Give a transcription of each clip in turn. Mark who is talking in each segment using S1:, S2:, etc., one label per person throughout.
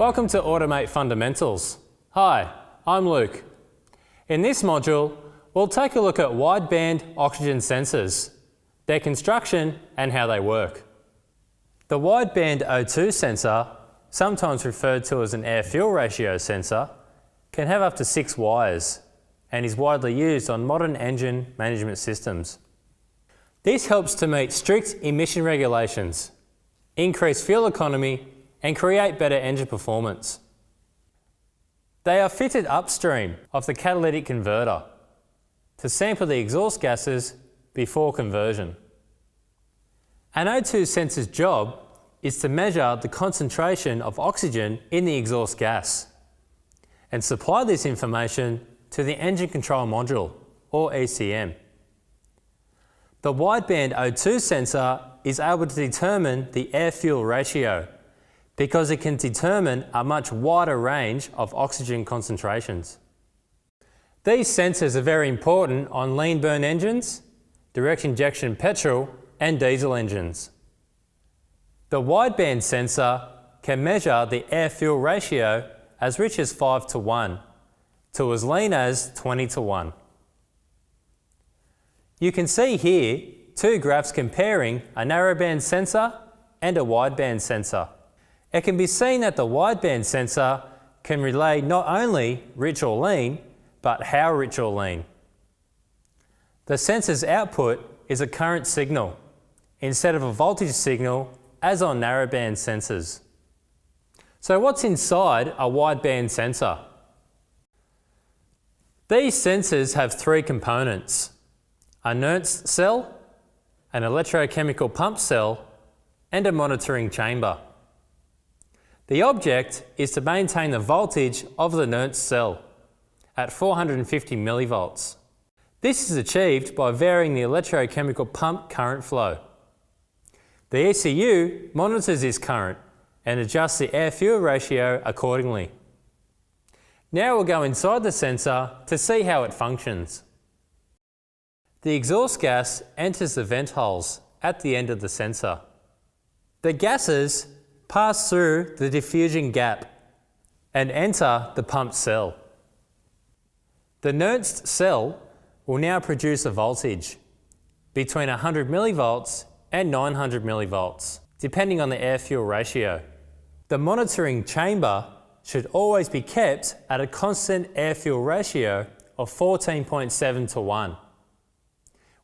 S1: Welcome to Automate Fundamentals. Hi, I'm Luke. In this module, we'll take a look at wideband oxygen sensors, their construction and how they work. The wideband O2 sensor, sometimes referred to as an air-fuel ratio sensor, can have up to 6 wires and is widely used on modern engine management systems. This helps to meet strict emission regulations, increase fuel economy and create better engine performance. They are fitted upstream of the catalytic converter to sample the exhaust gases before conversion. An O2 sensor's job is to measure the concentration of oxygen in the exhaust gas and supply this information to the engine control module, or ECM. The wideband O2 sensor is able to determine the air-fuel ratio because it can determine a much wider range of oxygen concentrations. These sensors are very important on lean burn engines, direct injection petrol and diesel engines. The wideband sensor can measure the air-fuel ratio as rich as 5:1 to as lean as 20:1. You can see here 2 graphs comparing a narrowband sensor and a wideband sensor. It can be seen that the wideband sensor can relay not only rich or lean, but how rich or lean. The sensor's output is a current signal instead of a voltage signal as on narrowband sensors. So what's inside a wideband sensor? These sensors have 3 components: a Nernst cell, an electrochemical pump cell, and a monitoring chamber. The object is to maintain the voltage of the Nernst cell at 450 millivolts. This is achieved by varying the electrochemical pump current flow. The ECU monitors this current and adjusts the air-fuel ratio accordingly. Now we'll go inside the sensor to see how it functions. The exhaust gas enters the vent holes at the end of the sensor. The gases pass through the diffusion gap and enter the pump cell. The Nernst cell will now produce a voltage between 100 millivolts and 900 millivolts, depending on the air-fuel ratio. The monitoring chamber should always be kept at a constant air-fuel ratio of 14.7:1,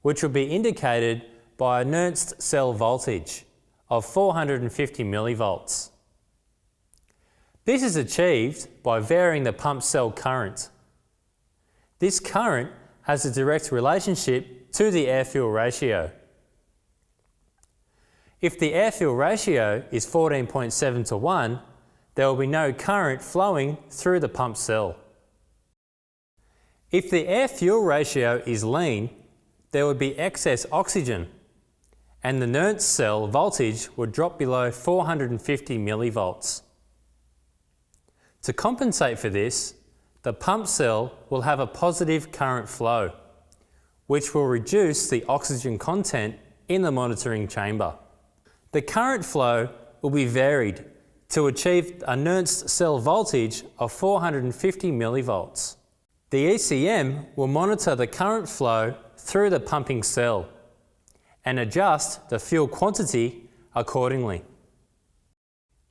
S1: which will be indicated by a Nernst cell voltage of 450 millivolts. This is achieved by varying the pump cell current. This current has a direct relationship to the air-fuel ratio. If the air-fuel ratio is 14.7:1, there will be no current flowing through the pump cell. If the air-fuel ratio is lean, there would be excess oxygen and the Nernst cell voltage would drop below 450 millivolts. To compensate for this, the pump cell will have a positive current flow, which will reduce the oxygen content in the monitoring chamber. The current flow will be varied to achieve a Nernst cell voltage of 450 millivolts. The ECM will monitor the current flow through the pumping cell and adjust the fuel quantity accordingly.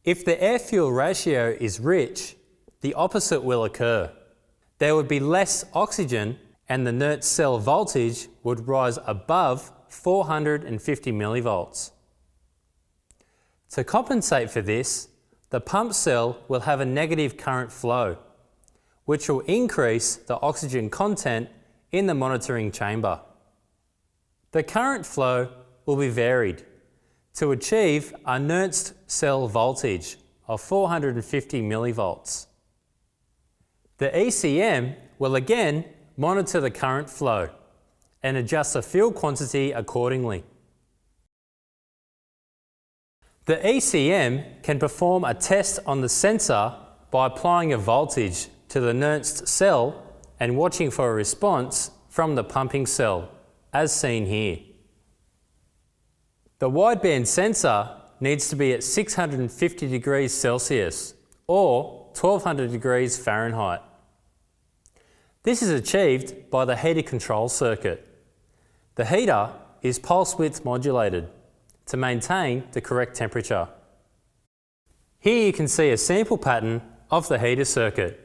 S1: If the air-fuel ratio is rich, the opposite will occur. There would be less oxygen and the Nernst cell voltage would rise above 450 millivolts. To compensate for this, the pump cell will have a negative current flow, which will increase the oxygen content in the monitoring chamber. The current flow will be varied to achieve a Nernst cell voltage of 450 millivolts. The ECM will again monitor the current flow and adjust the fuel quantity accordingly. The ECM can perform a test on the sensor by applying a voltage to the Nernst cell and watching for a response from the pumping cell, as seen here. The wideband sensor needs to be at 650 degrees Celsius or 1200 degrees Fahrenheit. This is achieved by the heater control circuit. The heater is pulse width modulated to maintain the correct temperature. Here you can see a sample pattern of the heater circuit.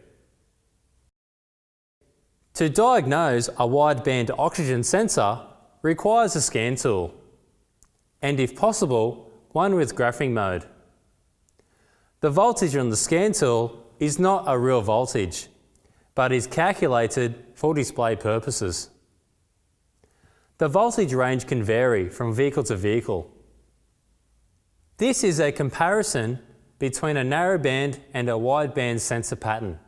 S1: To diagnose a wideband oxygen sensor requires a scan tool, and if possible, one with graphing mode. The voltage on the scan tool is not a real voltage, but is calculated for display purposes. The voltage range can vary from vehicle to vehicle. This is a comparison between a narrowband and a wideband sensor pattern.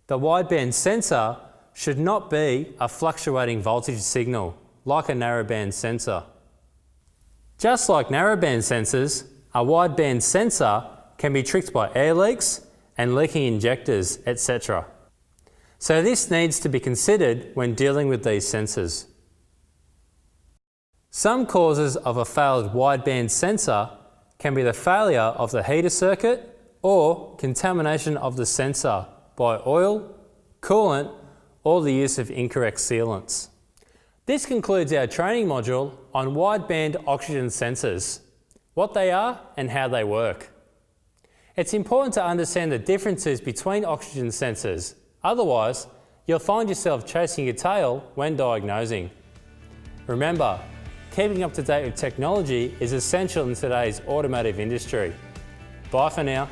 S1: The wideband sensor should not be a fluctuating voltage signal like a narrowband sensor. Just like narrowband sensors, a wideband sensor can be tricked by air leaks and leaking injectors, etc. So this needs to be considered when dealing with these sensors. Some causes of a failed wideband sensor can be the failure of the heater circuit or contamination of the sensor by oil, coolant, or the use of incorrect sealants. This concludes our training module on wideband oxygen sensors, what they are and how they work. It's important to understand the differences between oxygen sensors, otherwise you'll find yourself chasing your tail when diagnosing. Remember, keeping up to date with technology is essential in today's automotive industry. Bye for now.